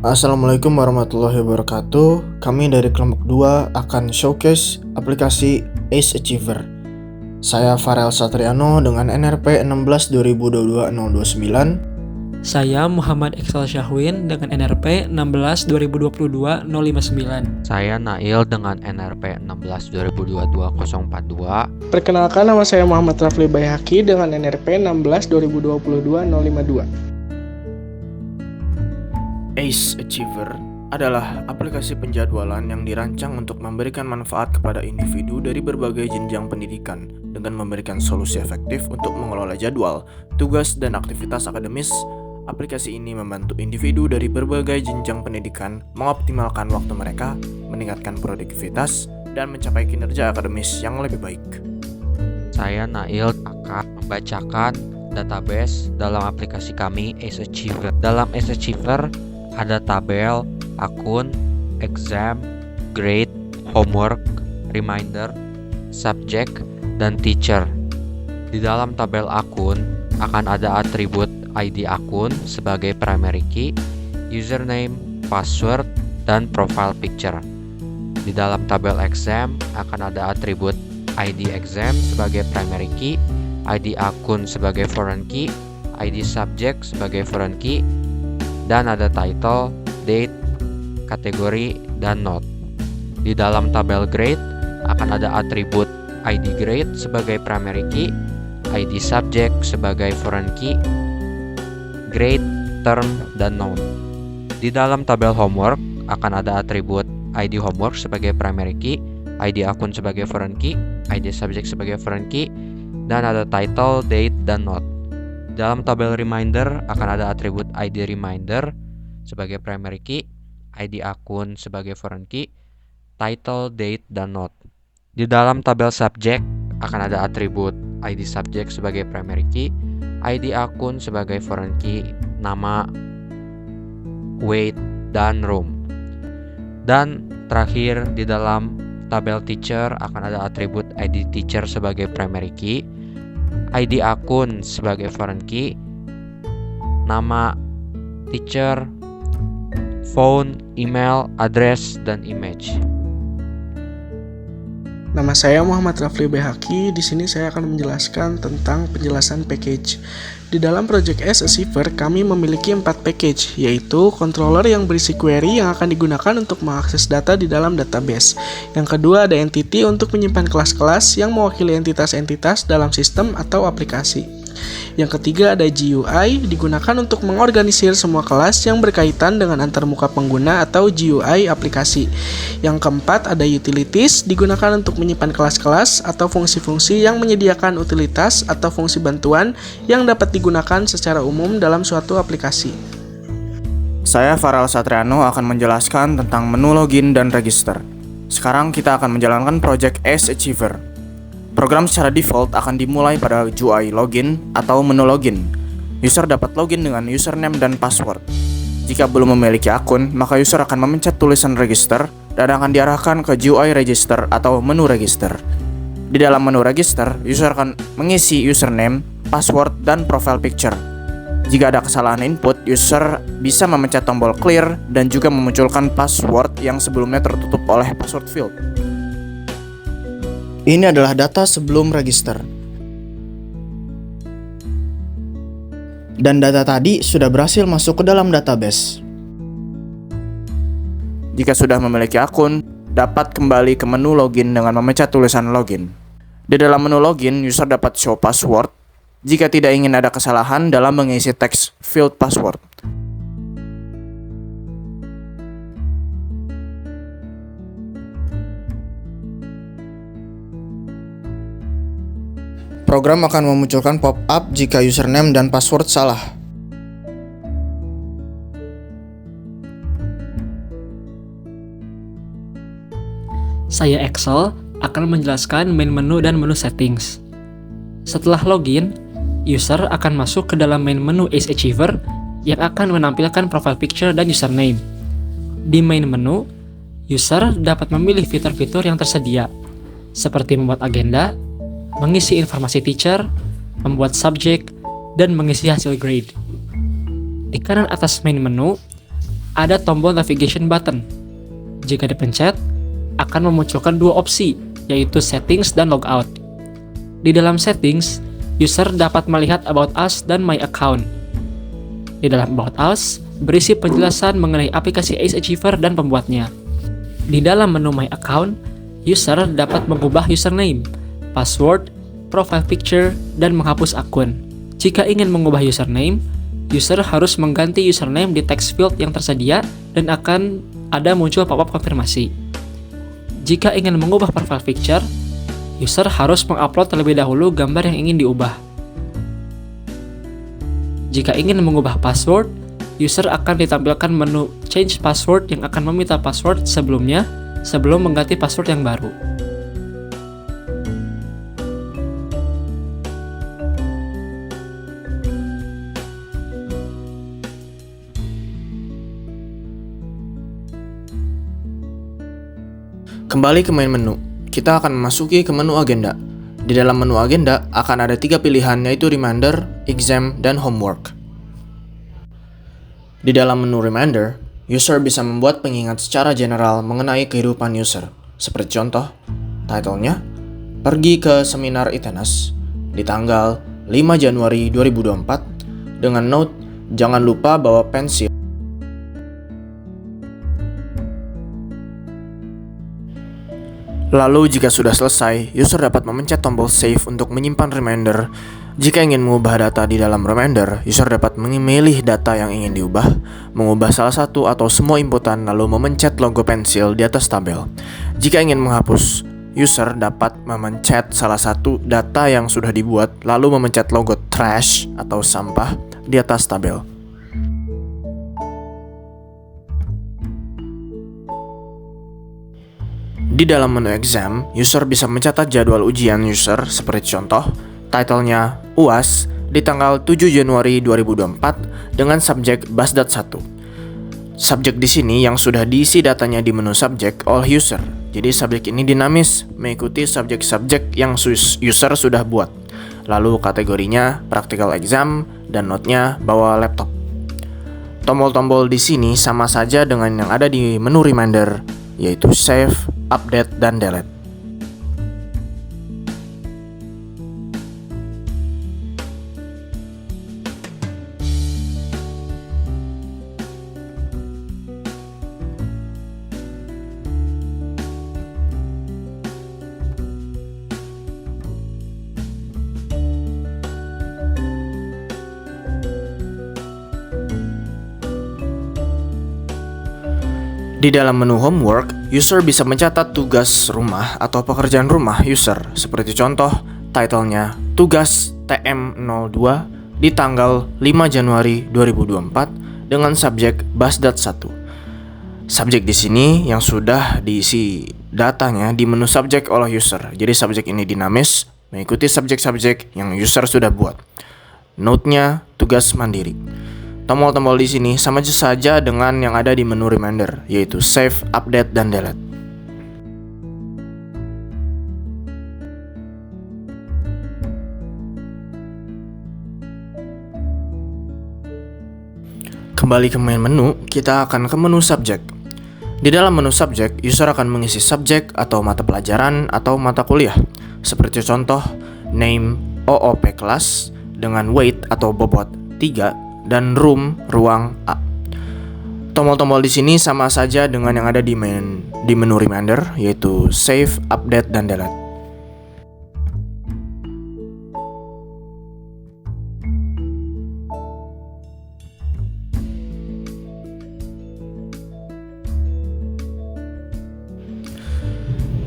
Assalamualaikum warahmatullahi wabarakatuh. Kami dari kelompok 2 akan showcase aplikasi ACE Achiever. Saya Farel Satriano dengan NRP 16 2022 029. Saya Muhammad Iqbal Syahwin dengan NRP 16 2022 059. Saya Nail dengan NRP 16 2022 042. Perkenalkan, nama saya Muhammad Rafli Bayhaqi dengan NRP 16 2022 052. ACE Achiever adalah aplikasi penjadwalan yang dirancang untuk memberikan manfaat kepada individu dari berbagai jenjang pendidikan dengan memberikan solusi efektif untuk mengelola jadwal, tugas, dan aktivitas akademis. Aplikasi ini membantu individu dari berbagai jenjang pendidikan mengoptimalkan waktu mereka, meningkatkan produktivitas, dan mencapai kinerja akademis yang lebih baik. Saya Nail akan membacakan database dalam aplikasi kami ACE Achiever. Dalam ACE Achiever ada tabel, akun, exam, grade, homework, reminder, subject, dan teacher. Di dalam tabel akun akan ada atribut ID akun sebagai primary key, username, password, dan profile picture. Di dalam tabel exam akan ada atribut ID exam sebagai primary key, ID akun sebagai foreign key, ID subject sebagai foreign key, dan ada title, date, kategori, dan note. Di dalam tabel grade akan ada atribut ID grade sebagai primary key, ID subject sebagai foreign key, grade, term, dan note. Di dalam tabel homework akan ada atribut ID homework sebagai primary key, ID akun sebagai foreign key, ID subject sebagai foreign key, dan ada title, date, dan note. Dalam tabel reminder akan ada atribut ID reminder sebagai primary key, ID akun sebagai foreign key, title, date, dan note. Di dalam tabel subject akan ada atribut ID subject sebagai primary key, ID akun sebagai foreign key, nama, weight, dan room. Dan terakhir di dalam tabel teacher akan ada atribut ID teacher sebagai primary key, ID akun sebagai foreign key, nama teacher, phone, email, address, dan image. Nama saya Muhammad Rafli Bayhaqi. Di sini saya akan menjelaskan tentang penjelasan package. Di dalam Project ACE Achiever, kami memiliki 4 package, yaitu controller yang berisi query yang akan digunakan untuk mengakses data di dalam database. Yang kedua ada entity untuk menyimpan kelas-kelas yang mewakili entitas-entitas dalam sistem atau aplikasi. Yang ketiga ada GUI, digunakan untuk mengorganisir semua kelas yang berkaitan dengan antarmuka pengguna atau GUI aplikasi. Yang keempat ada utilities, digunakan untuk menyimpan kelas-kelas atau fungsi-fungsi yang menyediakan utilitas atau fungsi bantuan yang dapat digunakan secara umum dalam suatu aplikasi. Saya Farel Satriano akan menjelaskan tentang menu login dan register. Sekarang kita akan menjalankan project ACE Achiever. Program secara default akan dimulai pada GUI login atau menu login. User dapat login dengan username dan password. Jika belum memiliki akun, maka user akan memencet tulisan register dan akan diarahkan ke GUI register atau menu register. Di dalam menu register, user akan mengisi username, password, dan profile picture. Jika ada kesalahan input, user bisa memencet tombol clear dan juga memunculkan password yang sebelumnya tertutup oleh password field. Ini adalah data sebelum register. Dan data tadi sudah berhasil masuk ke dalam database. Jika sudah memiliki akun, dapat kembali ke menu login dengan memencet tulisan login. Di dalam menu login, user dapat show password jika tidak ingin ada kesalahan dalam mengisi teks field password. Program akan memunculkan pop-up jika username dan password salah. Saya Excel akan menjelaskan main menu dan menu settings. Setelah login, user akan masuk ke dalam main menu ACE Achiever yang akan menampilkan profile picture dan username. Di main menu, user dapat memilih fitur-fitur yang tersedia, seperti membuat agenda, mengisi informasi teacher, membuat subjek, dan mengisi hasil grade. Di kanan atas main menu, ada tombol navigation button. Jika dipencet, akan memunculkan dua opsi, yaitu settings dan logout. Di dalam settings, user dapat melihat About Us dan My Account. Di dalam About Us, berisi penjelasan mengenai aplikasi Ace Achiever dan pembuatnya. Di dalam menu My Account, user dapat mengubah username, password, profile picture, dan menghapus akun. Jika ingin mengubah username, user harus mengganti username di text field yang tersedia dan akan ada muncul pop-up konfirmasi. Jika ingin mengubah profile picture, user harus mengupload terlebih dahulu gambar yang ingin diubah. Jika ingin mengubah password, user akan ditampilkan menu Change Password yang akan meminta password sebelumnya sebelum mengganti password yang baru. Kembali ke main menu, kita akan memasuki ke menu agenda. Di dalam menu agenda akan ada 3 pilihan, yaitu Reminder, Exam, dan Homework. Di dalam menu Reminder, user bisa membuat pengingat secara general mengenai kehidupan user. Seperti contoh, title-nya, pergi ke seminar ITENAS di tanggal 5 Januari 2024 dengan note, jangan lupa bawa pensil. Lalu jika sudah selesai, user dapat memencet tombol save untuk menyimpan reminder. Jika ingin mengubah data di dalam reminder, user dapat memilih data yang ingin diubah, mengubah salah satu atau semua inputan, lalu memencet logo pensil di atas tabel. Jika ingin menghapus, user dapat memencet salah satu data yang sudah dibuat, lalu memencet logo trash atau sampah di atas tabel. Di dalam menu exam, user bisa mencatat jadwal ujian user seperti contoh, title-nya UAS di tanggal 7 Januari 2024 dengan subjek Basdat 1. Subjek di sini yang sudah diisi datanya di menu subjek oleh user. Jadi subjek ini dinamis, mengikuti subjek-subjek yang user sudah buat. Lalu kategorinya practical exam dan note-nya bawa laptop. Tombol-tombol di sini sama saja dengan yang ada di menu reminder, yaitu save, update, dan delete. Di dalam menu homework, user bisa mencatat tugas rumah atau pekerjaan rumah user. Seperti contoh, title-nya tugas TM02 di tanggal 5 Januari 2024 dengan subjek Basdat 1. Subjek di sini yang sudah diisi datanya di menu subjek oleh user. Jadi subjek ini dinamis, mengikuti subjek-subjek yang user sudah buat. Note-nya tugas mandiri. Tombol-tombol di sini sama saja dengan yang ada di menu reminder, yaitu save, update, dan delete. Kembali ke main menu, kita akan ke menu subjek. Di dalam menu subjek, user akan mengisi subjek atau mata pelajaran atau mata kuliah. Seperti contoh, name OOP kelas dengan weight atau bobot 3 dan room ruang A. Tombol-tombol di sini sama saja dengan yang ada di menu reminder, yaitu save, update, dan delete.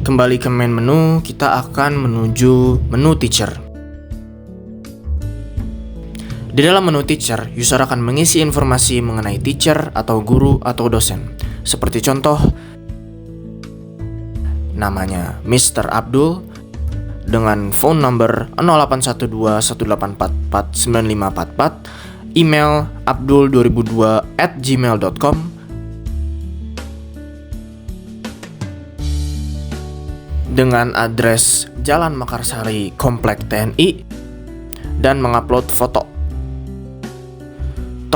Kembali ke main menu, kita akan menuju menu teacher. Di dalam menu teacher, user akan mengisi informasi mengenai teacher atau guru atau dosen. Seperti contoh, namanya Mr. Abdul dengan phone number 081218449544, email abdul2002@gmail.com, dengan address Jalan Mekarsari, Komplek TNI, dan mengupload foto.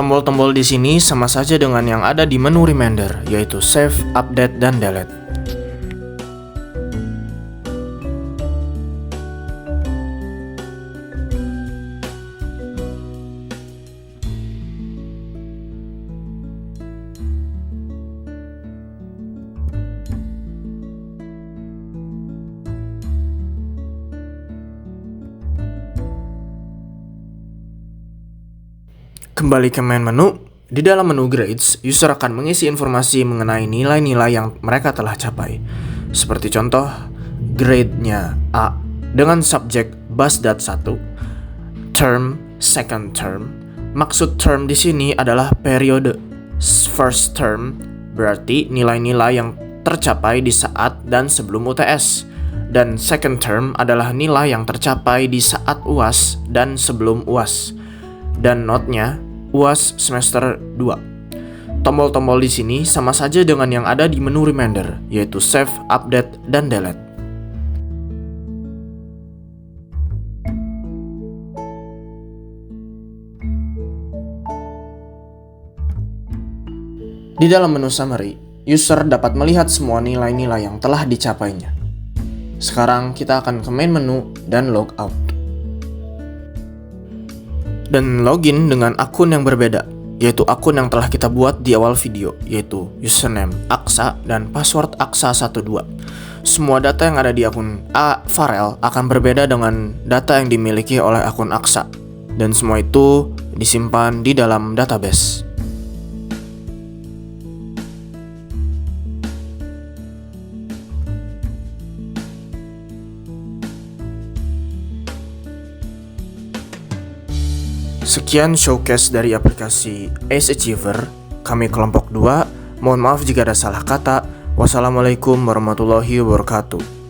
Tombol-tombol di sini sama saja dengan yang ada di menu reminder, yaitu save, update, dan delete. Kembali ke main menu, di dalam menu grades, user akan mengisi informasi mengenai nilai-nilai yang mereka telah capai. Seperti contoh, grade-nya A dengan subjek BASDAT 1, term, second term. Maksud term di sini adalah periode. First term berarti nilai-nilai yang tercapai di saat dan sebelum UTS. Dan second term adalah nilai yang tercapai di saat UAS dan sebelum UAS. Dan notnya UAS semester 2. Tombol-tombol di sini sama saja dengan yang ada di menu reminder, yaitu save, update, dan delete. Di dalam menu summary, user dapat melihat semua nilai-nilai yang telah dicapainya. Sekarang kita akan ke main menu dan logout. Dan login dengan akun yang berbeda, yaitu akun yang telah kita buat di awal video, yaitu username Aksa dan password Aksa12. Semua data yang ada di akun Farel akan berbeda dengan data yang dimiliki oleh akun Aksa, dan semua itu disimpan di dalam database. Sekian showcase dari aplikasi Ace Achiever. Kami kelompok 2. Mohon maaf jika ada salah kata. Wassalamualaikum warahmatullahi wabarakatuh.